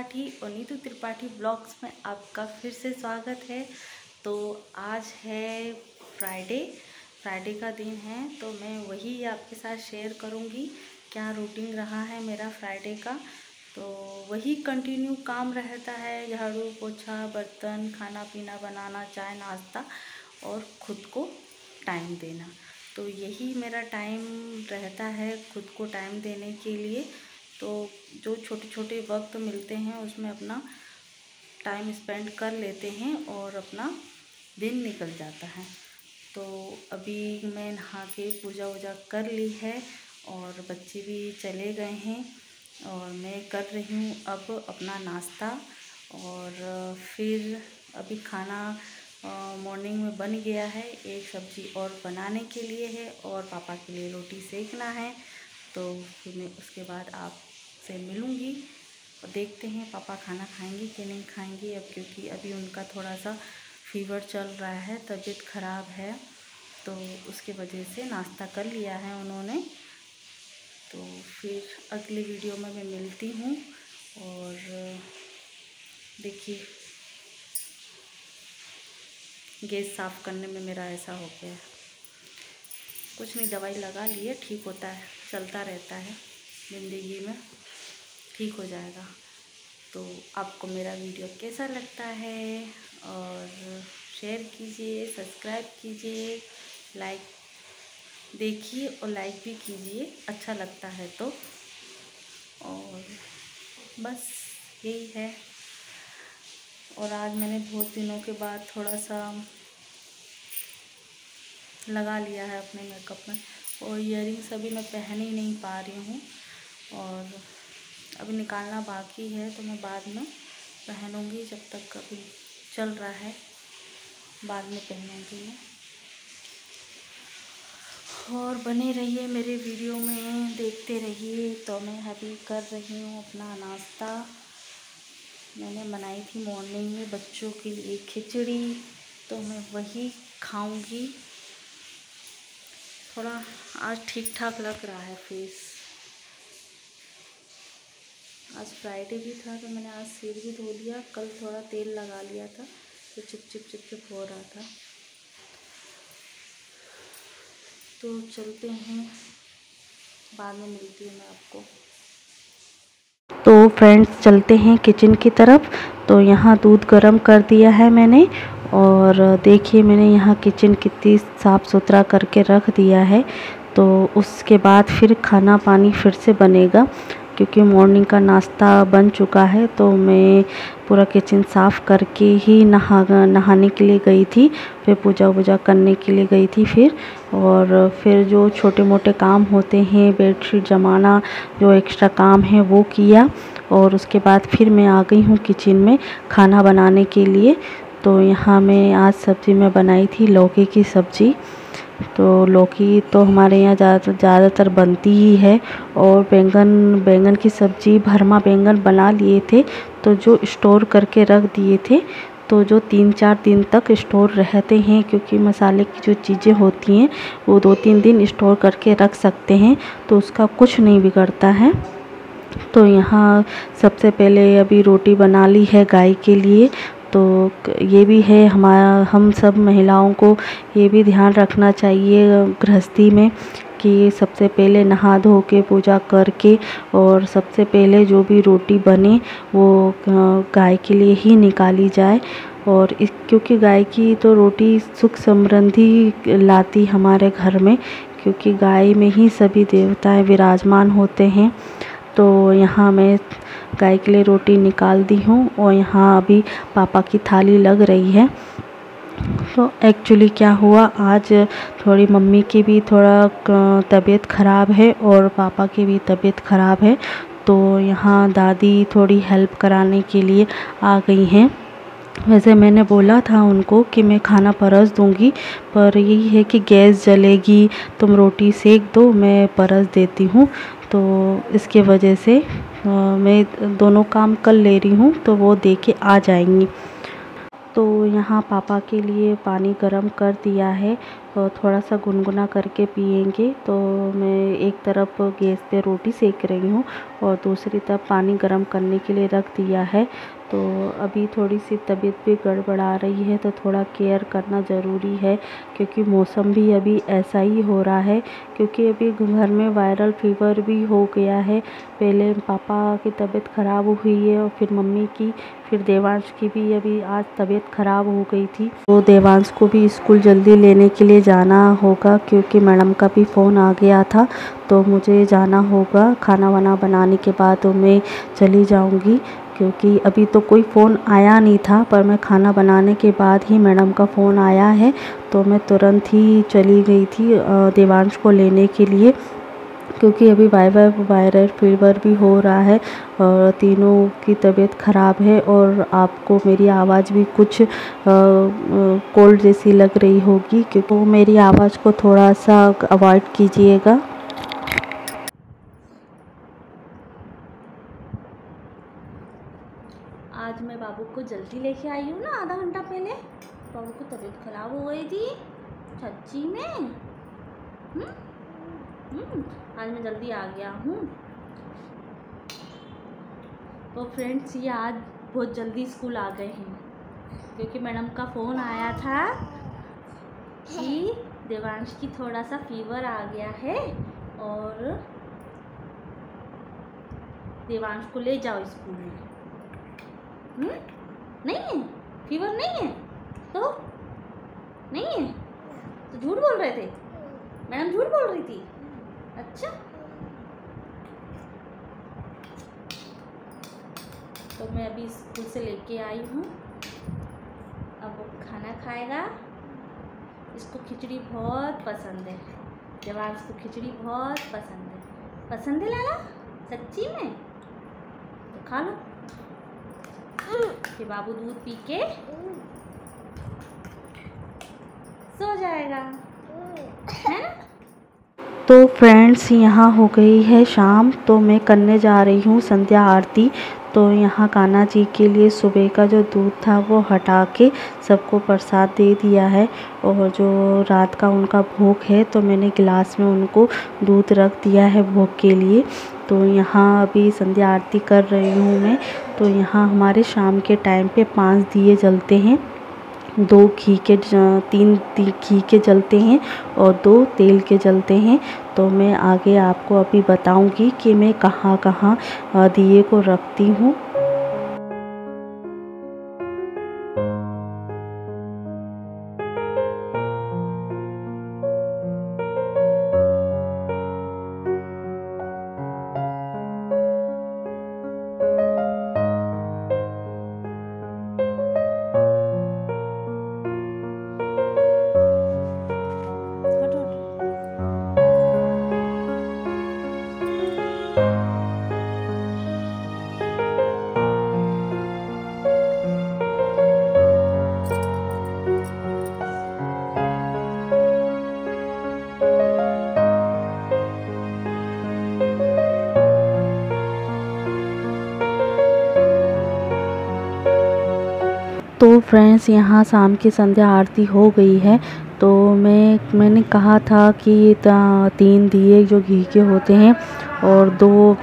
त्रिपाठी और नीतू त्रिपाठी ब्लॉग्स में आपका फिर से स्वागत है। तो आज है फ्राइडे का दिन है, तो मैं वही आपके साथ शेयर करूंगी क्या रूटीन रहा है मेरा फ्राइडे का। तो वही कंटिन्यू काम रहता है, झाड़ू पोछा बर्तन खाना पीना बनाना चाय नाश्ता और ख़ुद को टाइम देना। तो यही मेरा टाइम रहता है खुद को टाइम देने के लिए। तो जो छोटे छोटे वक्त मिलते हैं उसमें अपना टाइम स्पेंड कर लेते हैं और अपना दिन निकल जाता है। तो अभी मैं नहा के पूजा वूजा कर ली है और बच्चे भी चले गए हैं और मैं कर रही हूँ अब अपना नाश्ता। और फिर अभी खाना मॉर्निंग में बन गया है, एक सब्ज़ी और बनाने के लिए है और पापा के लिए रोटी सेकना है। तो फिर मैं उसके बाद आपसे मिलूँगी और देखते हैं पापा खाना खाएंगे कि नहीं खाएंगे अब, क्योंकि अभी उनका थोड़ा सा फीवर चल रहा है, तबीयत ख़राब है, तो उसके वजह से नाश्ता कर लिया है उन्होंने। तो फिर अगले वीडियो में मैं मिलती हूँ। और देखिए गैस साफ़ करने में मेरा ऐसा हो गया है, कुछ नहीं दवाई लगा लिए, ठीक होता है, चलता रहता है ज़िंदगी में, ठीक हो जाएगा। तो आपको मेरा वीडियो कैसा लगता है और शेयर कीजिए, सब्सक्राइब कीजिए, लाइक देखिए और लाइक भी कीजिए अच्छा लगता है तो। और बस यही है। और आज मैंने बहुत दिनों के बाद थोड़ा सा लगा लिया है अपने मेकअप में, और इयररिंग्स अभी मैं पहन ही नहीं पा रही हूँ और अभी निकालना बाकी है, तो मैं बाद में पहनूंगी, जब तक अभी चल रहा है बाद में पहनूंगी मैं। और बने रहिए मेरे वीडियो में, देखते रहिए। तो मैं अभी कर रही हूँ अपना नाश्ता। मैंने बनाई थी मॉर्निंग में बच्चों के लिए खिचड़ी, तो मैं वही खाऊंगी। थोड़ा आज ठीक ठाक लग रहा है फेस, आज फ्राइडे भी था तो मैंने आज सिर भी धो लिया, कल थोड़ा तेल लगा लिया था तो चिप हो रहा था। तो चलते हैं, बाद में मिलती हूँ मैं आपको। तो फ्रेंड्स चलते हैं किचन की तरफ। तो यहाँ दूध गर्म कर दिया है मैंने, और देखिए मैंने यहाँ किचन कितनी साफ़ सुथरा करके रख दिया है। तो उसके बाद फिर खाना पानी फिर से बनेगा, क्योंकि मॉर्निंग का नाश्ता बन चुका है। तो मैं पूरा किचन साफ़ करके ही नहाने के लिए गई थी, फिर पूजा वूजा करने के लिए गई थी और फिर जो छोटे मोटे काम होते हैं, बेडशीट जमाना, जो एक्स्ट्रा काम है वो किया। और उसके बाद फिर मैं आ गई हूँ किचन में खाना बनाने के लिए। तो यहाँ मैं आज सब्ज़ी में बनाई थी लौकी की सब्ज़ी। तो लौकी तो हमारे यहाँ ज़्यादातर बनती ही है। और बैंगन की सब्ज़ी, भरमा बैंगन बना लिए थे, तो जो स्टोर करके रख दिए थे, तो जो 3-4 दिन तक स्टोर रहते हैं, क्योंकि मसाले की जो चीज़ें होती हैं वो 2-3 दिन स्टोर करके रख सकते हैं, तो उसका कुछ नहीं बिगड़ता है। तो यहाँ सबसे पहले अभी रोटी बना ली है गाय के लिए। तो ये भी है हम सब महिलाओं को ये भी ध्यान रखना चाहिए गृहस्थी में, कि सबसे पहले नहा धो के पूजा करके और सबसे पहले जो भी रोटी बने वो गाय के लिए ही निकाली जाए। और क्योंकि गाय की तो रोटी सुख समृद्धि लाती हमारे घर में, क्योंकि गाय में ही सभी देवताएं विराजमान होते हैं। तो यहाँ मैं गाय के लिए रोटी निकाल दी हूँ और यहाँ अभी पापा की थाली लग रही है। तो एक्चुअली क्या हुआ, आज थोड़ी मम्मी की भी थोड़ा तबीयत ख़राब है और पापा की भी तबीयत ख़राब है। तो यहाँ दादी थोड़ी हेल्प कराने के लिए आ गई हैं। वैसे मैंने बोला था उनको कि मैं खाना परस दूंगी, पर यही है कि गैस जलेगी, तुम रोटी सेक दो, मैं परस देती हूँ। तो इसके वजह से मैं दोनों काम कर ले रही हूँ, तो वो दे के आ जाएंगी। तो यहाँ पापा के लिए पानी गरम कर दिया है और थोड़ा सा गुनगुना करके पिएंगे। तो मैं एक तरफ गैस पे रोटी सेक रही हूँ और दूसरी तरफ पानी गरम करने के लिए रख दिया है। तो अभी थोड़ी सी तबीयत भी गड़बड़ा रही है तो थोड़ा केयर करना ज़रूरी है, क्योंकि मौसम भी अभी ऐसा ही हो रहा है। क्योंकि अभी घर में वायरल फीवर भी हो गया है। पहले पापा की तबीयत ख़राब हुई है और फिर मम्मी की, फिर देवांश की भी अभी आज तबीयत ख़राब हो गई थी। तो देवांश को भी स्कूल जल्दी लेने के लिए जाना होगा, क्योंकि मैडम का भी फ़ोन आ गया था। तो मुझे जाना होगा। खाना वाना बनाने के बाद तो मैं चली जाऊंगी, क्योंकि अभी तो कोई फ़ोन आया नहीं था, पर मैं खाना बनाने के बाद ही मैडम का फ़ोन आया है। तो मैं तुरंत ही चली गई थी देवांश को लेने के लिए, क्योंकि अभी वायरल फीवर भी हो रहा है और तीनों की तबीयत ख़राब है। और आपको मेरी आवाज़ भी कुछ कोल्ड जैसी लग रही होगी, क्योंकि मेरी आवाज़ को थोड़ा सा अवॉइड कीजिएगा। आज मैं बाबू को जल्दी लेके आई हूँ ना, आधा घंटा पहले। बाबू को तबीयत ख़राब हो गई थी सच्ची में। आज मैं जल्दी आ गया हूँ। तो फ्रेंड्स, ये आज बहुत जल्दी स्कूल आ गए हैं, क्योंकि मैडम का फ़ोन आया था कि देवांश की थोड़ा सा फीवर आ गया है और देवांश को ले जाओ स्कूल में। नहीं है फीवर, नहीं है तो नहीं है तो झूठ बोल रहे थे, मैडम झूठ बोल रही थी। अच्छा, तो मैं अभी स्कूल से लेके आई हूँ। अब वो खाना खाएगा। इसको खिचड़ी बहुत पसंद है। देवांश को खिचड़ी बहुत पसंद है। पसंद है लाला सच्ची में? तो खा लो। फिर बाबू दूध पी के सो जाएगा, है ना? तो फ्रेंड्स, यहाँ हो गई है शाम। तो मैं करने जा रही हूँ संध्या आरती। तो यहाँ कान्हा जी के लिए सुबह का जो दूध था वो हटा के सबको प्रसाद दे दिया है। और जो रात का उनका भोग है, तो मैंने गिलास में उनको दूध रख दिया है भोग के लिए। तो यहाँ अभी संध्या आरती कर रही हूँ मैं। तो यहाँ हमारे शाम के टाइम पे 5 दिए जलते हैं। 3 घी के जलते हैं और 2 तेल के जलते हैं। तो मैं आगे आपको अभी बताऊंगी कि मैं कहाँ कहाँ दिए को रखती हूँ। तो फ्रेंड्स, यहाँ शाम की संध्या आरती हो गई है। तो मैंने कहा था कि 3 दिए जो घी के होते हैं और 2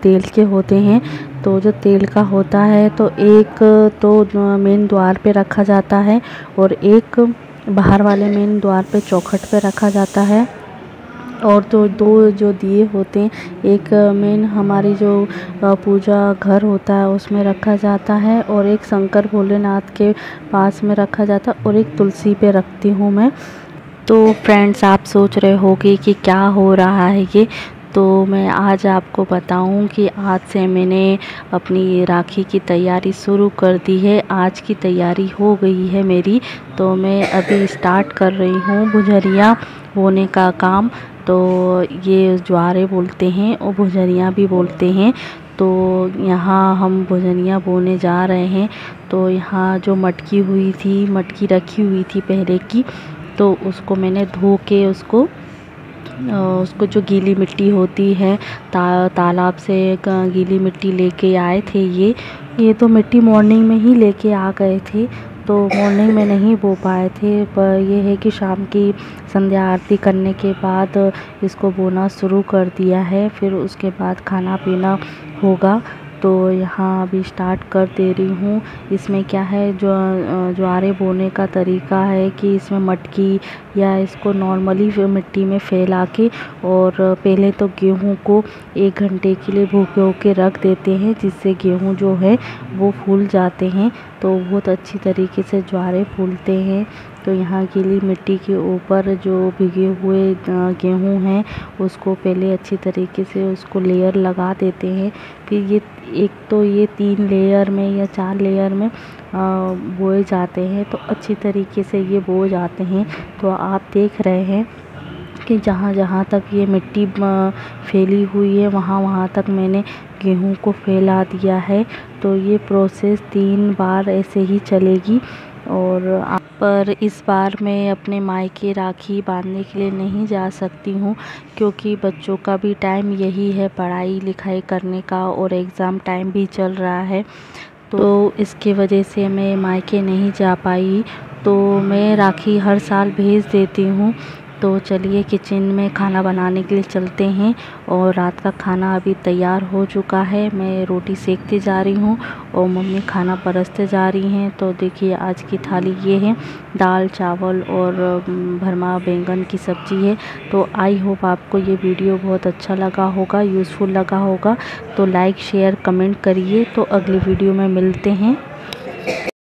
तेल के होते हैं। तो जो तेल का होता है तो एक तो मेन द्वार पे रखा जाता है और एक बाहर वाले मेन द्वार पे चौखट पे रखा जाता है। और तो 2 जो दिए होते हैं, एक मेन हमारी जो पूजा घर होता है उसमें रखा जाता है और एक शंकर भोलेनाथ के पास में रखा जाता है और एक तुलसी पे रखती हूँ मैं। तो फ्रेंड्स, आप सोच रहे होगे कि क्या हो रहा है ये। तो मैं आज आपको बताऊं कि आज से मैंने अपनी राखी की तैयारी शुरू कर दी है। आज की तैयारी हो गई है मेरी। तो मैं अभी स्टार्ट कर रही हूँ भुजरिया बोने का काम। तो ये ज्वारे बोलते हैं और भुजरिया भी बोलते हैं। तो यहाँ हम भुजरिया बोने जा रहे हैं। तो यहाँ जो मटकी रखी हुई थी पहले की, तो उसको मैंने धो के उसको जो गीली मिट्टी होती है तालाब से गीली मिट्टी लेके आए थे। ये तो मिट्टी मॉर्निंग में ही लेके आ गए थे। तो मॉर्निंग में नहीं बो पाए थे, पर ये है कि शाम की संध्या आरती करने के बाद इसको बोना शुरू कर दिया है। फिर उसके बाद खाना पीना होगा। तो यहाँ अभी स्टार्ट कर दे रही हूँ। इसमें क्या है, जो ज्वारे बोने का तरीका है कि इसमें मटकी या इसको नॉर्मली मिट्टी में फैला के और पहले तो गेहूँ को 1 घंटे के लिए भूखे होके रख देते हैं, जिससे गेहूँ जो है वो फूल जाते हैं। तो बहुत अच्छी तरीके से ज्वारे फूलते हैं। तो यहाँ गीली मिट्टी के ऊपर जो भिगे हुए गेहूँ हैं उसको पहले अच्छी तरीके से उसको लेयर लगा देते हैं। फिर ये ये 3 लेयर में या 4 लेयर में बोए जाते हैं। तो अच्छी तरीके से ये बो जाते हैं। तो आप देख रहे हैं कि जहाँ तक ये मिट्टी फैली हुई है वहाँ तक मैंने गेहूँ को फैला दिया है। तो ये प्रोसेस 3 बार ऐसे ही चलेगी। और पर इस बार मैं अपने मायके राखी बांधने के लिए नहीं जा सकती हूँ, क्योंकि बच्चों का भी टाइम यही है पढ़ाई लिखाई करने का और एग्ज़ाम टाइम भी चल रहा है। तो इसकी वजह से मैं मायके नहीं जा पाई। तो मैं राखी हर साल भेज देती हूँ। तो चलिए किचन में खाना बनाने के लिए चलते हैं। और रात का खाना अभी तैयार हो चुका है। मैं रोटी सेकती जा रही हूँ और मम्मी खाना परसते जा रही हैं। तो देखिए आज की थाली ये है, दाल चावल और भरमा बैंगन की सब्ज़ी है। तो आई होप आपको ये वीडियो बहुत अच्छा लगा होगा, यूज़फुल लगा होगा। तो लाइक शेयर कमेंट करिए। तो अगली वीडियो में मिलते हैं।